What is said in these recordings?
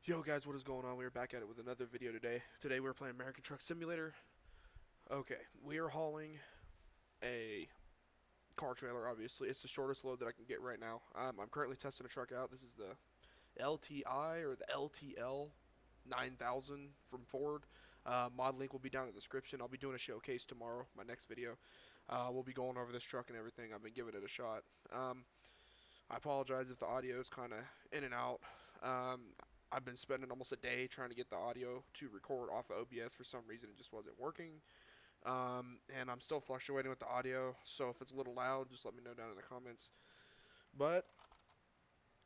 Yo guys, what is going on? We're back at it with another video today. Today we're playing American Truck Simulator. Okay, we are hauling a car trailer, obviously. It's the shortest load that I can get right now. I'm currently testing a truck out. This is the LTI or the LTL 9000 from Ford. Mod link will be down in the description. I'll be doing a showcase tomorrow, my next video. We'll be going over this truck and everything. I've been giving it a shot. I apologize if the audio is kind of in and out. Um, I've been spending almost a day trying to get the audio to record off of OBS. For some reason, it just wasn't working. And I'm still fluctuating with the audio, so if it's a little loud, just let me know down in the comments. But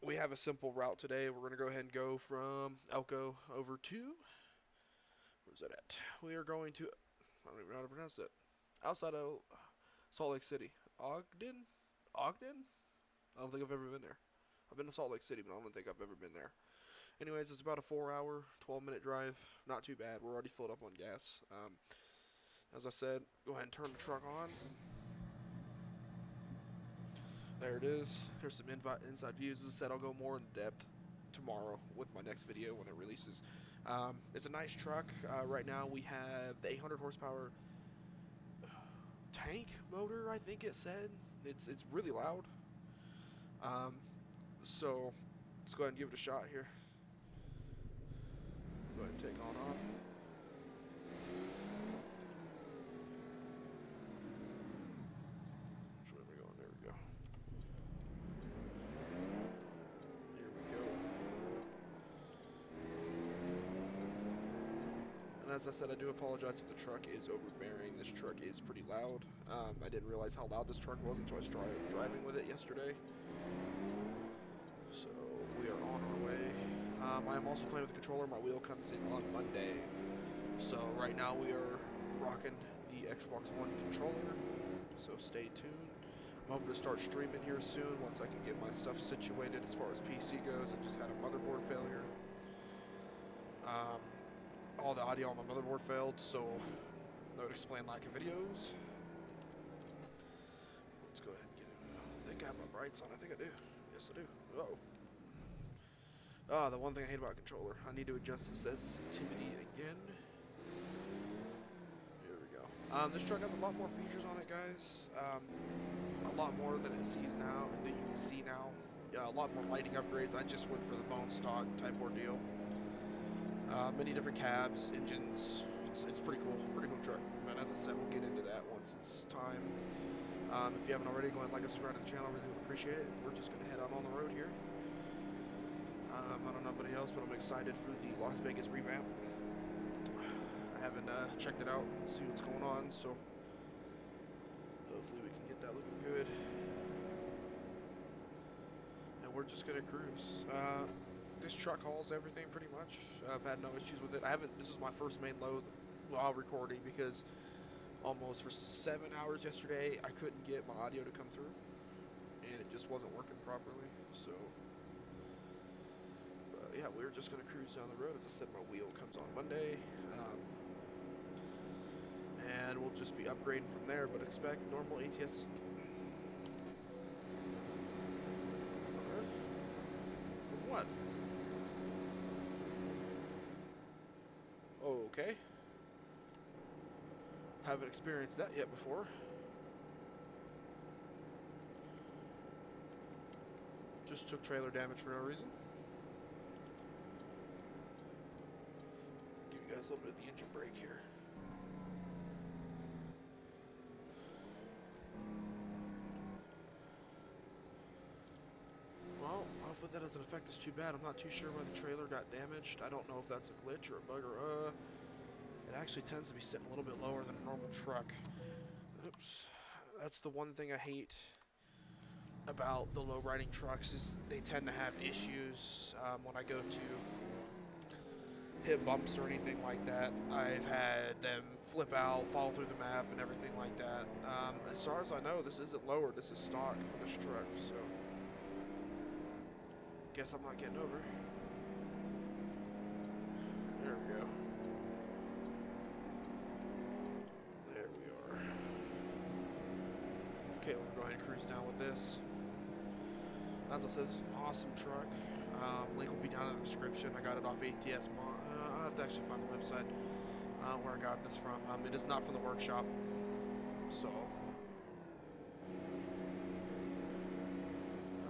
we have a simple route today. We're going to go ahead and go from Elko over to, where's that at? We are going to, I don't even know how to pronounce it, outside of Salt Lake City. Ogden? Ogden? I don't think I've ever been there. I've been to Salt Lake City, but I don't think I've ever been there. Anyways, it's about a 4-hour, 12-minute drive. Not too bad. We're already filled up on gas. As I said, go ahead and turn the truck on. There it is. Here's some inside views. As I said, I'll go more in depth tomorrow with my next video when it releases. It's a nice truck. Right now we have the 800 horsepower tank motor, I think it said. It's really loud. So let's go ahead and give it a shot here. Go ahead and take on off. Which way am I going? There we go. Here we go. And as I said, I do apologize if the truck is overbearing. This truck is pretty loud. I didn't realize how loud this truck was until I started driving with it yesterday. So we are on our way. I am also playing with the controller. My wheel comes in on Monday. So right now we are rocking the Xbox One controller. So stay tuned. I'm hoping to start streaming here soon once I can get my stuff situated as far as PC goes. I just had a motherboard failure. All the audio on my motherboard failed, so that would explain lack of videos. Let's go ahead and get it. I think I have my brights on. I think I do. Yes, I do. Uh-oh. Ah, the one thing I hate about a controller. I need to adjust the sensitivity again. Here we go. This truck has a lot more features on it, guys. A lot more than it sees now, and that you can see now. Yeah, a lot more lighting upgrades. I just went for the bone stock type ordeal. Many different cabs, engines. It's pretty cool truck. But as I said, we'll get into that once it's time. If you haven't already, go ahead and like and subscribe to the channel. I really would appreciate it. We're just gonna head out on the road here. I don't know anybody else, but I'm excited for the Las Vegas revamp. I haven't checked it out, see what's going on, so hopefully we can get that looking good. And we're just gonna cruise. This truck hauls everything pretty much. I've had no issues with it. This is my first main load while recording because almost for 7 hours yesterday I couldn't get my audio to come through and it just wasn't working properly. So yeah, we're just gonna cruise down the road. As I said, my wheel comes on Monday, and we'll just be upgrading from there, but expect normal ATS. On Earth? From what? Oh, okay. Haven't experienced that yet before. Just took trailer damage for no reason. Give you guys a little bit of the engine brake here. Well, hopefully that doesn't affect us too bad. I'm not too sure why the trailer got damaged. I don't know if that's a glitch or a bug or it actually tends to be sitting a little bit lower than a normal truck. Oops. That's the one thing I hate about the low riding trucks is they tend to have issues when I go to hit bumps or anything like that. I've had them flip out, fall through the map, and everything like that. As far as I know, this isn't lowered. This is stock for this truck, so guess I'm not getting over. There we go. There we are. Okay, we're going to cruise down with this. As I said, this is an awesome truck. Link will be down in the description. I got it off ATS Mod. I'll have to actually find the website where I got this from. It is not from the workshop, so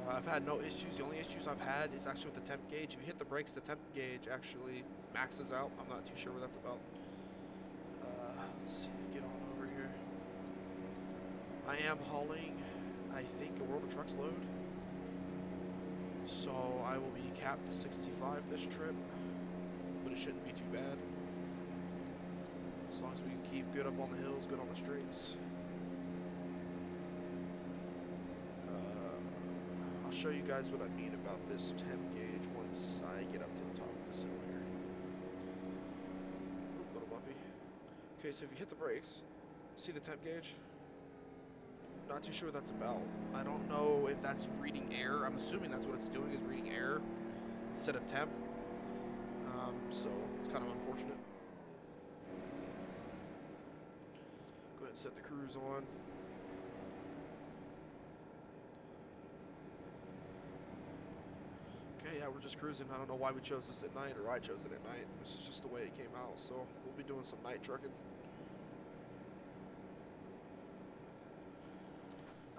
I've had no issues. The only issues I've had is actually with the temp gauge. If you hit the brakes, the temp gauge actually maxes out. I'm not too sure what that's about. Let's see, get on over here. I am hauling, I think, a World of Trucks load. So I will be capped to 65 this trip, but it shouldn't be too bad. As long as we can keep good up on the hills, good on the straights. I'll show you guys what I mean about this temp gauge once I get up to the top of this hill here. Oop, little bumpy. Okay, so if you hit the brakes, see the temp gauge? Not too sure what that's about. I don't know if that's reading air. I'm assuming that's what it's doing, is reading air instead of temp. So it's kind of unfortunate. Go ahead and set the cruise on. Okay, yeah, we're just cruising. I don't know why we chose this at night, or I chose it at night. This is just the way it came out, so we'll be doing some night trucking.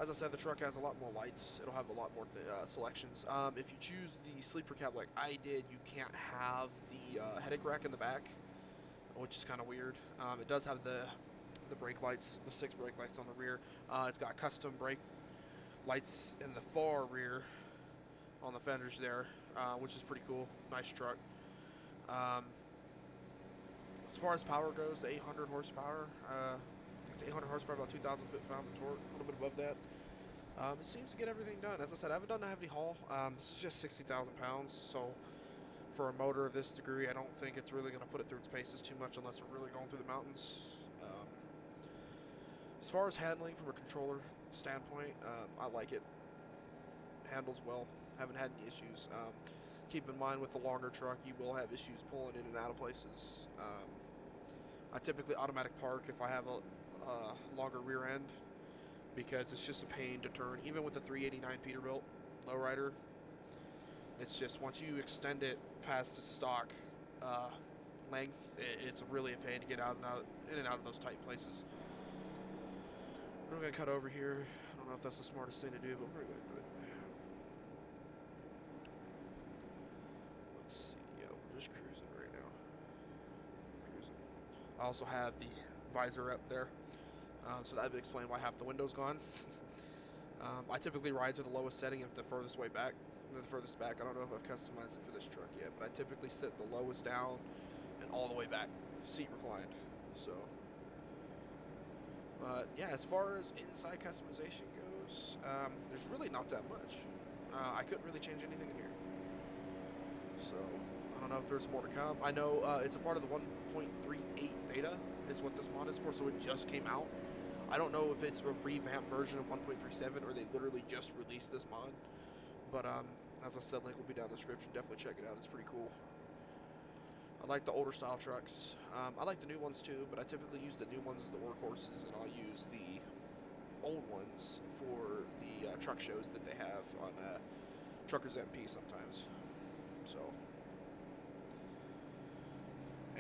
As I said, the truck has a lot more lights. It'll have a lot more selections. If you choose the sleeper cab like I did, you can't have the headache rack in the back, which is kind of weird. It does have the brake lights, the 6 brake lights on the rear. It's got custom brake lights in the far rear on the fenders there, which is pretty cool. Nice truck. As far as power goes, 800 horsepower. I think it's 800 horsepower, about 2,000 foot-pounds of torque, a little bit above that. It seems to get everything done. As I said, I haven't done a heavy haul. This is just 60,000 pounds, so for a motor of this degree, I don't think it's really going to put it through its paces too much unless we're really going through the mountains. As far as handling from a controller standpoint, I like it. Handles well. Haven't had any issues. Keep in mind with the longer truck, you will have issues pulling in and out of places. I typically automatic park if I have a longer rear end, because it's just a pain to turn. Even with the 389 Peterbilt lowrider, it's just once you extend it past its stock length, it's really a pain to get in and out of those tight places. We're gonna cut over here. I don't know if that's the smartest thing to do, but we're gonna do it. Let's see. Yeah, we're just cruising right now. Cruising. I also have the visor up there, so that would explain why half the window's gone. I typically ride to the lowest setting if the furthest way back, the furthest back. I don't know if I've customized it for this truck yet, but I typically set the lowest down and all the way back, seat reclined. So, but yeah, as far as inside customization goes, there's really not that much. I couldn't really change anything in here. So, I don't know if there's more to come. I know it's a part of the 1.38 beta is what this mod is for, so it just came out. I don't know if it's a revamped version of 1.37 or they literally just released this mod. But as I said, link will be down in the description. Definitely check it out. It's pretty cool. I like the older style trucks. I like the new ones too, but I typically use the new ones as the workhorses, and I'll use the old ones for the truck shows that they have on Truckers MP sometimes. So,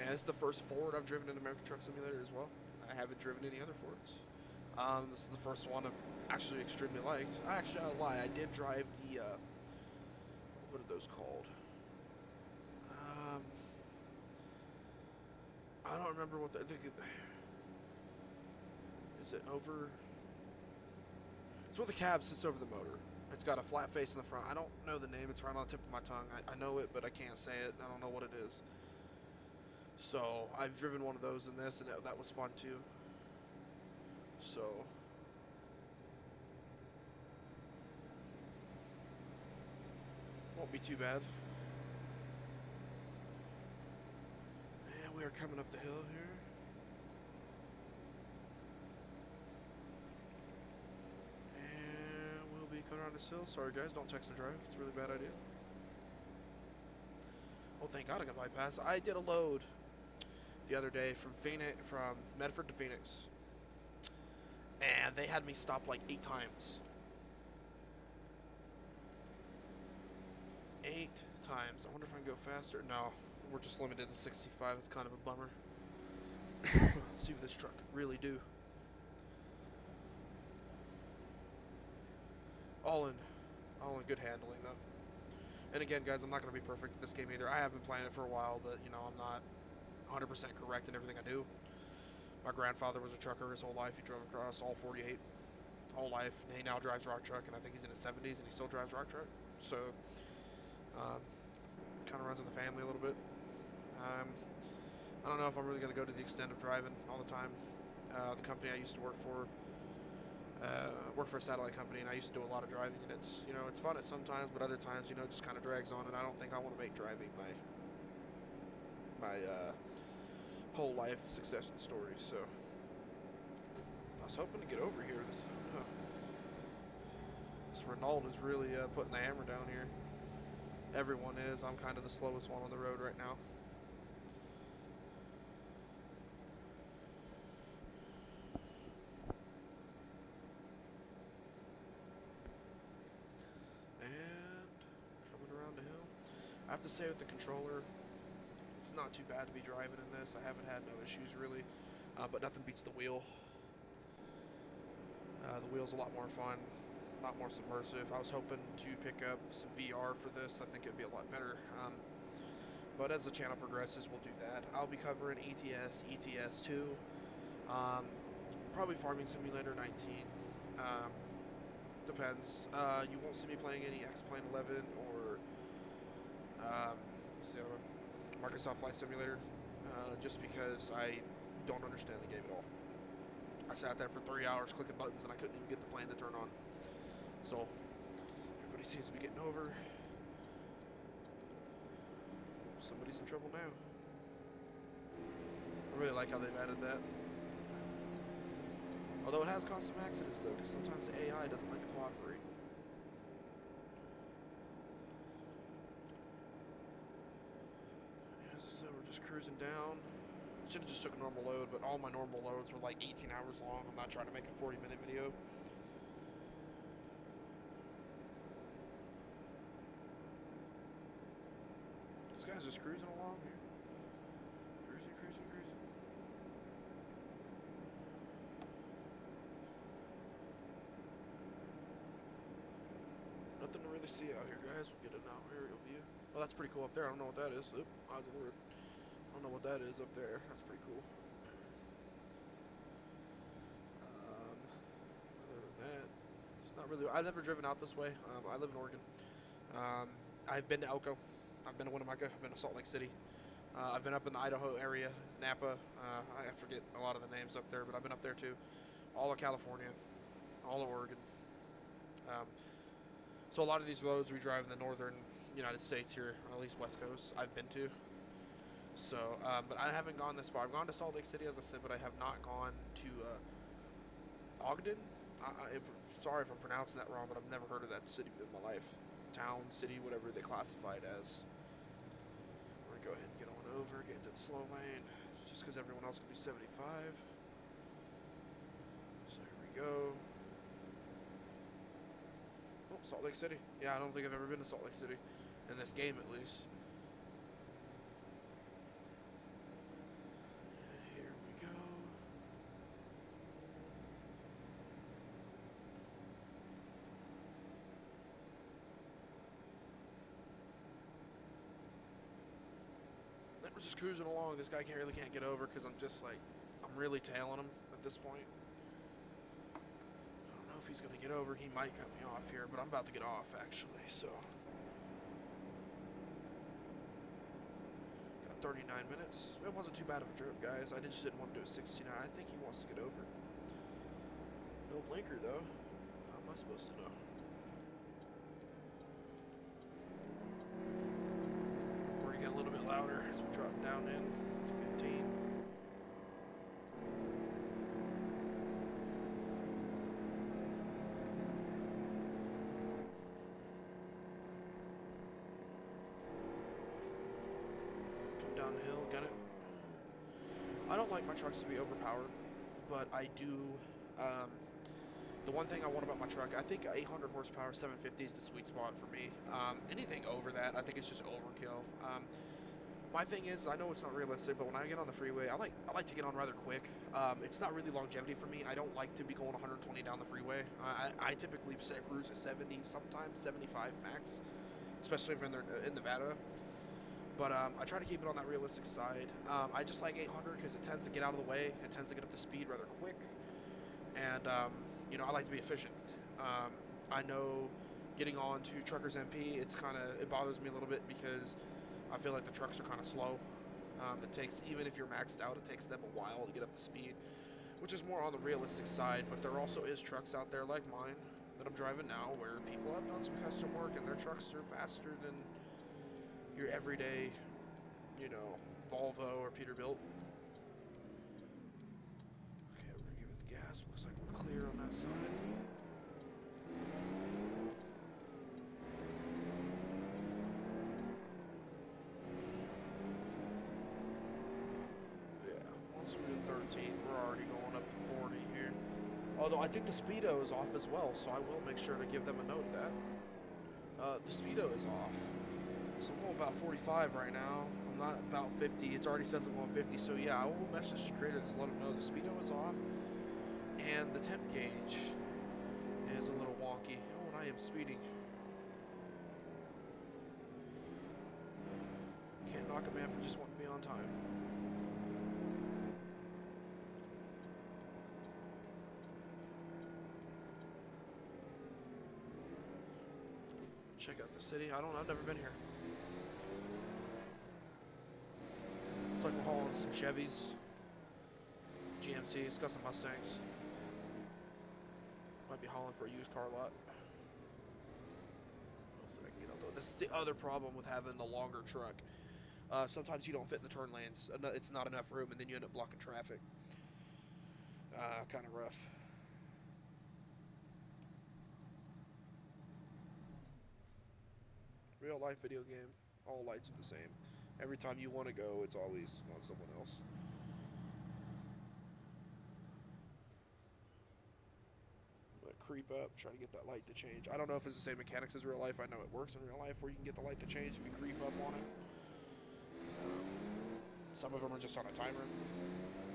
and it's the first Ford I've driven in American Truck Simulator as well. I haven't driven any other Fords. This is the first one I've actually extremely liked. I'll lie, I did drive the, what are those called? I don't remember what I think is it over? It's where the cab sits over the motor. It's got a flat face in the front. I don't know the name. It's right on the tip of my tongue. I know it, but I can't say it. I don't know what it is. So, I've driven one of those in this, and that was fun too. So, won't be too bad. And we are coming up the hill here. And we'll be coming around this hill. Sorry guys, don't text and drive. It's a really bad idea. Oh, thank God I got bypass. I did a load the other day from Medford to Phoenix, and they had me stop like 8 times. 8 times. I wonder if I can go faster. No, we're just limited to 65. It's kind of a bummer. See what this truck can really do. All in, all in good handling though. And again, guys, I'm not going to be perfect at this game either. I have been playing it for a while, but you know, I'm not 100% correct in everything I do. My grandfather was a trucker his whole life. He drove across all 48 whole life. He now drives rock truck, and I think he's in his 70s, and he still drives rock truck. So, kind of runs in the family a little bit. I don't know if I'm really going to go to the extent of driving all the time. The company I used to work for a satellite company, and I used to do a lot of driving, and it's, you know, it's fun at sometimes, but other times, you know, it just kind of drags on, and I don't think I want to make driving my whole life succession story. So I was hoping to get over here. This Renault is really putting the hammer down here. Everyone is. I'm kind of the slowest one on the road right now. And coming around the hill. I have to say with the controller, it's not too bad to be driving in this. I haven't had no issues really, but nothing beats the wheel. The wheel's a lot more fun, a lot more submersive. I was hoping to pick up some VR for this. I think it'd be a lot better. But as the channel progresses, we'll do that. I'll be covering ETS, ETS 2, probably Farming Simulator 19. Depends. You won't see me playing any X-Plane 11 or what's the other one? Microsoft Flight Simulator, just because I don't understand the game at all. I sat there for 3 hours clicking buttons and I couldn't even get the plane to turn on. So everybody seems to be getting over. Somebody's in trouble now. I really like how they've added that. Although it has caused some accidents though, because sometimes the AI doesn't like to cooperate. As I said, we're just cruising down. Should have just took a normal load, but all my normal loads were like 18 hours long. I'm not trying to make a 40-minute video. This guy's just cruising along here. Cruising, cruising, cruising. Nothing to really see out here, guys. We'll get an aerial view. Oh, that's pretty cool up there. I don't know what that is. Oop, eyes of the Lord. I don't know what that is up there. That's pretty cool. Other than that, it's not really. I've never driven out this way. I live in Oregon. I've been to Elko. I've been to Winnemucca. I've been to Salt Lake City. I've been up in the Idaho area, Napa. I forget a lot of the names up there, but I've been up there too. All of California, all of Oregon. Um, so a lot of these roads we drive in the northern United States here, or at least West Coast, I've been to. So, but I haven't gone this far. I've gone to Salt Lake City, as I said, but I have not gone to Ogden. Sorry if I'm pronouncing that wrong, but I've never heard of that city in my life. Town, city, whatever they classify it as. We're gonna go ahead and get on over, get into the slow lane, just because everyone else can be 75. So here we go. Oh, Salt Lake City. Yeah, I don't think I've ever been to Salt Lake City, in this game at least. Here we go. We're just cruising along. This guy really can't get over because I'm just like, I'm really tailing him at this point. I don't know if he's gonna get over. He might cut me off here, but I'm about to get off actually. So got 39 minutes. It wasn't too bad of a trip, guys. I just didn't want to do a 69. I think he wants to get over. No blinker though. How am I supposed to know? We're gonna get a little bit louder as we drop down in to 15. Come down the hill, got it. I don't like my trucks to be overpowered, but I do. The one thing I want about my truck, I think 800 horsepower, 750 is the sweet spot for me. Anything over that, I think it's just overkill. My thing is, I know it's not realistic, but when I get on the freeway, I like to get on rather quick. It's not really longevity for me. I don't like to be going 120 down the freeway. I typically set cruise at 70, sometimes 75 max, especially if in Nevada. But I try to keep it on that realistic side. I just like 800 because it tends to get out of the way. It tends to get up to speed rather quick, and I like to be efficient. Um, I know getting on to Truckers MP, it bothers me a little bit because I feel like the trucks are kind of slow. It takes, even if you're maxed out, it takes them a while to get up to speed, which is more on the realistic side. But there also is trucks out there like mine that I'm driving now where people have done some custom work and their trucks are faster than your everyday, Volvo or Peterbilt. Okay, we're gonna give it the gas. Looks like we're clear on that side. Yeah, once we're to 13th, we're already going up to 40 here. Although I think the speedo is off as well, so I will make sure to give them a note of that. The speedo is off. So I'm going about 45 right now. I'm not about 50. It already says I'm going 50. So yeah, I will message the creator to let him know the speedo is off. And the temp gauge is a little wonky. Oh, and I am speeding. Can't knock a man for just wanting to be on time. Check out the city. I've never been here. It's like we're hauling some Chevys, GMC. It's got some Mustangs. Might be hauling for a used car lot. Hopefully I can get out there. This is the other problem with having the longer truck. Sometimes you don't fit in the turn lanes. It's not enough room, and then you end up blocking traffic. Kind of rough. Real life video game. All lights are the same. Every time you want to go, it's always on someone else. I'm gonna creep up, try to get that light to change. I don't know if it's the same mechanics as real life. I know it works in real life where you can get the light to change if you creep up on it. Some of them are just on a timer,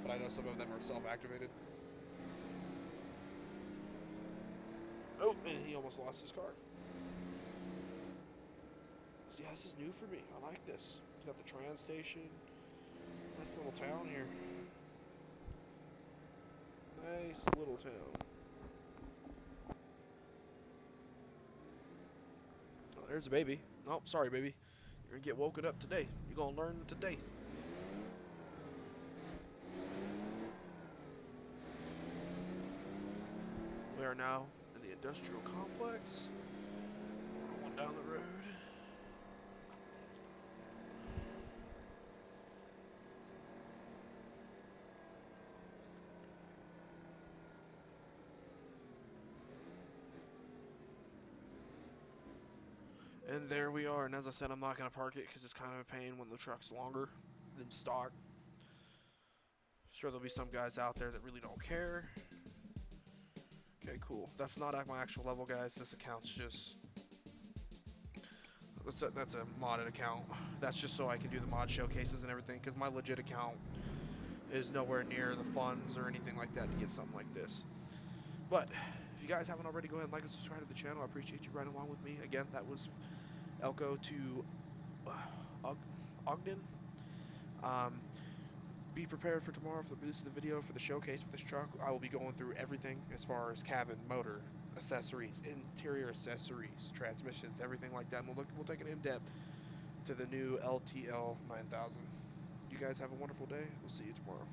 but I know some of them are self-activated. Oh, and he almost lost his car. So yeah, this is new for me. I like this. It's got the train station. Nice little town here. Nice little town. Oh, there's a baby. Oh, sorry, baby. You're gonna get woken up today. You're gonna learn today. We are now in the industrial complex. Going down the road. And there we are. And as I said, I'm not going to park it because it's kind of a pain when the truck's longer than stock. Sure, there'll be some guys out there that really don't care. Okay, cool. That's not at my actual level, guys. This account's just... That's a modded account. That's just so I can do the mod showcases and everything, because my legit account is nowhere near the funds or anything like that to get something like this. But, if you guys haven't already, go ahead and like and subscribe to the channel. I appreciate you riding along with me. Again, that was Elko to Ogden. Be prepared for tomorrow for the release of the video for the showcase for this truck. I will be going through everything as far as cabin, motor, accessories, interior accessories, transmissions, everything like that. And we'll take it in depth to the new LTL 9000. You guys have a wonderful day. We'll see you tomorrow.